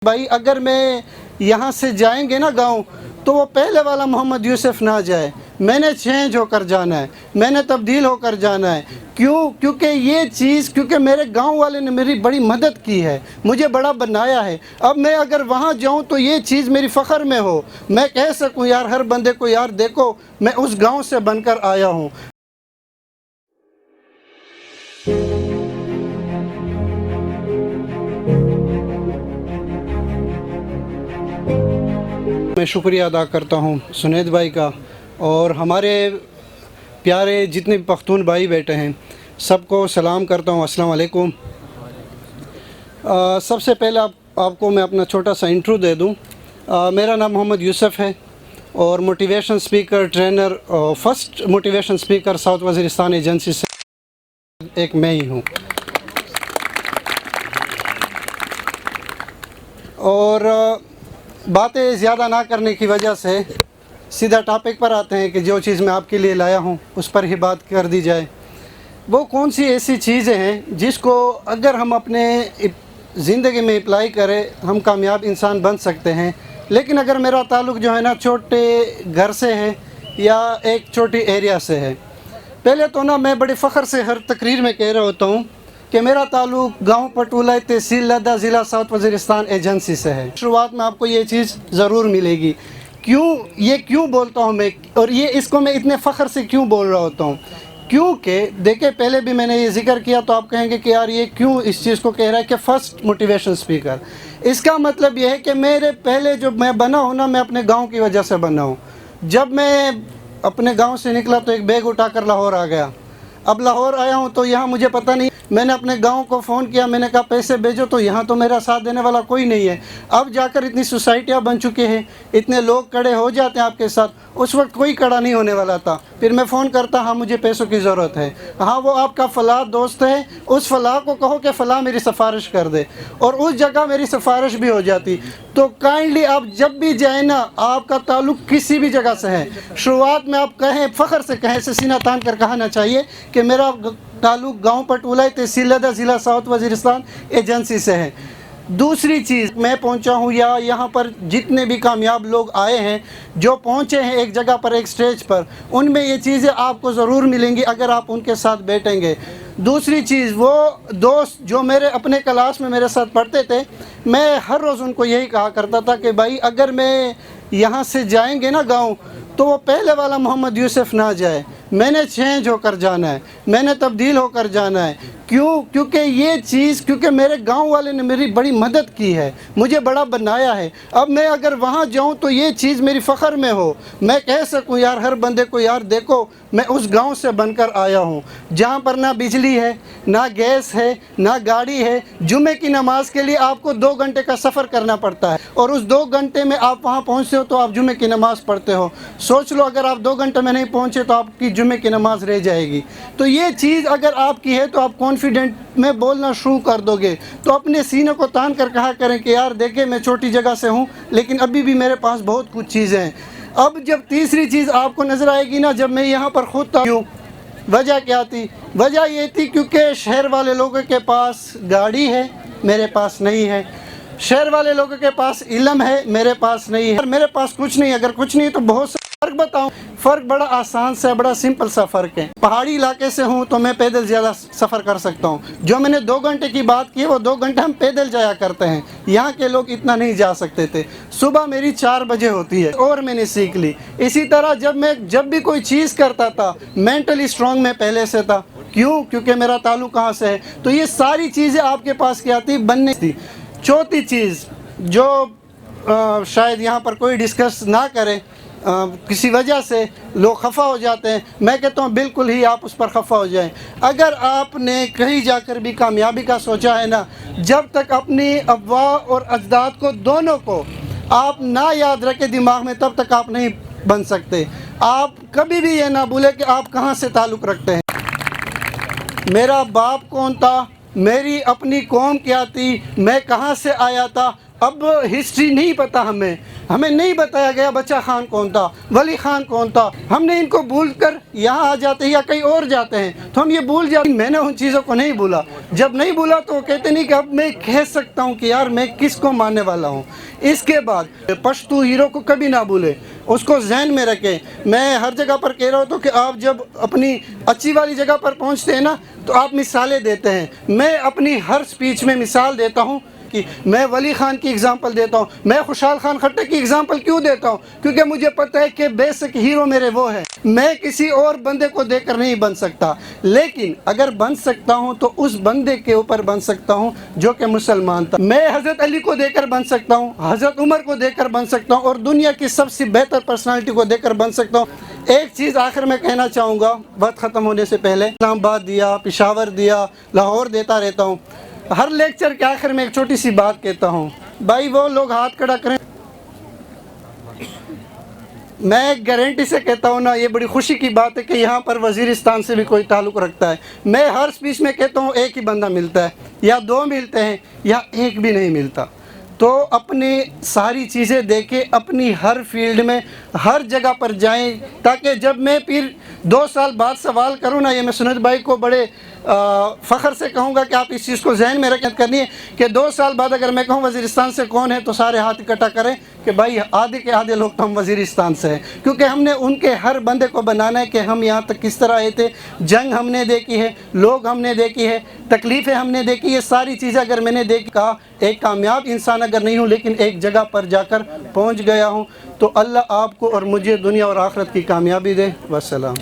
भाई अगर मैं यहाँ से जाएंगे ना गांव तो वो पहले वाला मोहम्मद यूसुफ ना जाए। मैंने चेंज होकर जाना है, मैंने तब्दील होकर जाना है। क्योंकि मेरे गांव वाले ने मेरी बड़ी मदद की है, मुझे बड़ा बनाया है। अब मैं अगर वहाँ जाऊँ तो ये चीज़ मेरी फ़ख्र में हो, मैं कह सकूँ यार हर बंदे को, यार देखो मैं उस गांव से बनकर आया हूँ। मैं शुक्रिया अदा करता हूँ सुनेद भाई का और हमारे प्यारे जितने भी पख्तून भाई बैठे हैं सबको सलाम करता हूँ, अस्सलाम वालेकुम। सबसे पहले आपको मैं अपना छोटा सा इंट्रो दे दूँ। मेरा नाम मोहम्मद यूसुफ है और motivation speaker, trainer, first motivation speaker south Waziristan agency से एक मैं ही हूँ। और बातें ज़्यादा ना करने की वजह से सीधा टॉपिक पर आते हैं कि जो चीज़ मैं आपके लिए लाया हूँ उस पर ही बात कर दी जाए। वो कौन सी ऐसी चीज़ें हैं जिसको अगर हम अपने ज़िंदगी में अप्लाई करें हम कामयाब इंसान बन सकते हैं। लेकिन अगर मेरा ताल्लुक़ जो है ना छोटे घर से है या एक छोटी एरिया से है, पहले तो ना मैं बड़े फ़ख्र से हर तकरीर में कह रहा होता हूँ कि मेरा ताल्लुक़ गांव पटोला तहसील लद्दा ज़िला साउथ वज़ीरिस्तान एजेंसी से है। शुरुआत में आपको ये चीज़ ज़रूर मिलेगी। क्यों बोलता हूँ मैं, और ये इसको मैं इतने फ़ख्र से क्यों बोल रहा होता हूँ, क्योंकि देखिए पहले भी मैंने ये ज़िक्र किया तो आप कहेंगे कि यार ये क्यों इस चीज़ को कह रहा है कि फ़र्स्ट मोटिवेशन स्पीकर। इसका मतलब ये है कि मेरे पहले जो मैं बना हूँ ना, मैं अपने गाँव की वजह से बना हूँ। जब मैं अपने गाँव से निकला तो एक बैग उठा कर लाहौर आ गया। अब लाहौर आया हूँ तो यहाँ मुझे पता नहीं, मैंने अपने गांव को फ़ोन किया, मैंने कहा पैसे भेजो, तो यहाँ तो मेरा साथ देने वाला कोई नहीं है। अब जाकर इतनी सोसाइटियाँ बन चुकी हैं, इतने लोग खड़े हो जाते हैं आपके साथ, उस वक्त कोई खड़ा नहीं होने वाला था। फिर मैं फ़ोन करता, हाँ मुझे पैसों की ज़रूरत है, हाँ वो आपका फ़लाँ दोस्त है, उस फ़लाँ को कहो कि फ़लाँ मेरी सिफारिश कर दे, और उस जगह मेरी सिफारिश भी हो जाती। तो काइंडली आप जब भी जाए ना, आपका ताल्लुक़ किसी भी जगह से है, शुरुआत में आप कहें, फ़ख्र से कहें, से सीना तान कर कहना चाहिए कि मेरा ताल्लुक़ गांव पटोला तहसील लद्दा ज़िला साउथ वज़ीरिस्तान एजेंसी से है। दूसरी चीज़, मैं पहुंचा हूं या यहाँ पर जितने भी कामयाब लोग आए हैं, जो पहुंचे हैं एक जगह पर, एक स्टेज पर, उनमें ये चीज़ें आपको ज़रूर मिलेंगी अगर आप उनके साथ बैठेंगे। दूसरी चीज़, वो दोस्त जो मेरे अपने क्लास में मेरे साथ पढ़ते थे, मैं हर रोज़ उनको यही कहा करता था कि भाई अगर मैं यहाँ से जाएंगे ना गाँव तो वो पहले वाला मोहम्मद यूसुफ ना जाए। मैंने चेंज होकर जाना है, मैंने तब्दील होकर जाना है। क्योंकि मेरे गांव वाले ने मेरी बड़ी मदद की है, मुझे बड़ा बनाया है। अब मैं अगर वहाँ जाऊँ तो ये चीज़ मेरी फ़ख्र में हो, मैं कह सकूँ यार हर बंदे को, यार देखो मैं उस गांव से बनकर आया हूँ जहाँ पर ना बिजली है, ना गैस है, ना गाड़ी है। जुमे की नमाज़ के लिए आपको 2 घंटे का सफ़र करना पड़ता है और उस 2 घंटे में आप वहाँ पहुँचते हो तो आप जुमे की नमाज़ पढ़ते हो। सोच लो अगर आप 2 घंटे में नहीं पहुँचे तो आपकी जुमे की नमाज़ रह जाएगी। तो ये चीज़ अगर आपकी है तो आप कॉन्फिडेंट में बोलना शुरू कर दोगे। तो अपने सीने को तान कर कहा करें कि यार देखें मैं छोटी जगह से हूँ लेकिन अभी भी मेरे पास बहुत कुछ चीज़ें हैं। अब जब तीसरी चीज़ आपको नज़र आएगी ना, जब मैं यहाँ पर ख़ुद था, क्यों वजह क्या थी? वजह ये थी क्योंकि शहर वाले लोगों के पास गाड़ी है, मेरे पास नहीं है। शहर वाले लोगों के पास इल्म है, मेरे पास नहीं है। मेरे पास कुछ नहीं, अगर कुछ नहीं तो बहुत सा फ़र्क बताऊं। फ़र्क बड़ा आसान सा, बड़ा सिंपल सा फ़र्क है। पहाड़ी इलाके से हूं तो मैं पैदल ज़्यादा सफ़र कर सकता हूं। जो मैंने 2 घंटे की बात की, वो 2 घंटे हम पैदल जाया करते हैं, यहाँ के लोग इतना नहीं जा सकते थे। सुबह मेरी 4 बजे होती है और मैंने सीख ली। इसी तरह जब भी कोई चीज़ करता था, मेंटली स्ट्रॉन्ग मैं पहले से था। क्योंकि मेरा ताल्लुक़ कहाँ से है। तो ये सारी चीज़ें आपके पास क्या थी, बनने थी। चौथी चीज़ जो शायद यहाँ पर कोई डिस्कस ना करे, किसी वजह से लोग खफा हो जाते हैं, मैं कहता हूँ बिल्कुल ही आप उस पर खफा हो जाएं। अगर आपने कहीं जाकर भी कामयाबी का सोचा है ना, जब तक अपनी अफ़वाह और अजदाद को, दोनों को आप ना याद रखें दिमाग में, तब तक आप नहीं बन सकते। आप कभी भी ये ना भूलें कि आप कहाँ से ताल्लुक़ रखते हैं। मेरा बाप कौन था, मेरी अपनी कौम क्या थी, मैं कहाँ से आया था, अब हिस्ट्री नहीं पता हमें। ہمیں نہیں بتایا گیا بچہ خان کون تھا، ولی خان کون تھا. ہم نے ان کو بھول کر یہاں آ جاتے ہیں یا کہیں اور جاتے ہیں تو ہم یہ بھول جاتے ہیں. میں نے ان چیزوں کو نہیں بھولا. جب نہیں بھولا تو وہ کہتے نہیں کہ اب میں کہہ سکتا ہوں کہ یار میں کس کو ماننے والا ہوں. اس کے بعد پشتو ہیرو کو کبھی نہ بھولے، اس کو ذہن میں رکھیں. میں ہر جگہ پر کہہ رہا ہوں کہ آپ جب اپنی اچھی والی جگہ پر پہنچتے ہیں نا تو آپ مثالیں دیتے ہیں. میں اپنی ہر سپیچ میں مثال دیتا ہوں کہ میں ولی خان کی اگزامپل دیتا ہوں. میں خوشحال خان خٹک کی اگزامپل کیوں دیتا ہوں؟ کیونکہ مجھے پتہ ہے کہ بیسک ہیرو میرے وہ ہیں. میں کسی اور بندے کو دیکھ کر نہیں بن سکتا، لیکن اگر بن سکتا ہوں تو اس بندے کے اوپر بن سکتا ہوں جو کہ مسلمان تھا. میں حضرت علی کو دیکھ کر بن سکتا ہوں، حضرت عمر کو دیکھ کر بن سکتا ہوں، اور دنیا کی سب سے بہتر پرسنالٹی کو دیکھ کر بن سکتا ہوں. ایک چیز آخر میں کہنا چاہوں گا وقت ختم ہونے سے پہلے. اسلام آباد دیا، پشاور دیا، لاہور دیتا رہتا ہوں. ہر لیکچر کے آخر میں ایک چھوٹی سی بات کہتا ہوں. بھائی وہ لوگ ہاتھ کھڑا کریں. میں گارنٹی سے کہتا ہوں نا، یہ بڑی خوشی کی بات ہے کہ یہاں پر وزیرستان سے بھی کوئی تعلق رکھتا ہے. میں ہر سپیچ میں کہتا ہوں ایک ہی بندہ ملتا ہے یا دو ملتے ہیں یا ایک بھی نہیں ملتا. تو اپنی ساری چیزیں دیکھیں، اپنی ہر فیلڈ میں ہر جگہ پر جائیں، تاکہ جب میں پھر 2 سال بعد سوال کروں نا، یہ میں سنت بھائی کو بڑے فخر سے کہوں گا کہ آپ اس چیز کو ذہن میں رکھیں کرنی ہے کہ 2 سال بعد اگر میں کہوں وزیرستان سے کون ہے تو سارے ہاتھ اکٹھا کریں کہ بھائی آدھے کے آدھے لوگ تو ہم وزیرستان سے ہیں. کیونکہ ہم نے ان کے ہر بندے کو بنانا ہے کہ ہم یہاں تک کس طرح آئے تھے. جنگ ہم نے دیکھی ہے، لوگ ہم نے دیکھی ہے، تکلیفیں ہم نے دیکھی. یہ ساری چیزیں اگر میں نے دیکھا، ایک کامیاب انسان اگر نہیں ہوں لیکن ایک جگہ پر جا کر پہنچ گیا ہوں، تو اللہ آپ کو اور مجھے دنیا اور آخرت کی کامیابی دے. والسلام.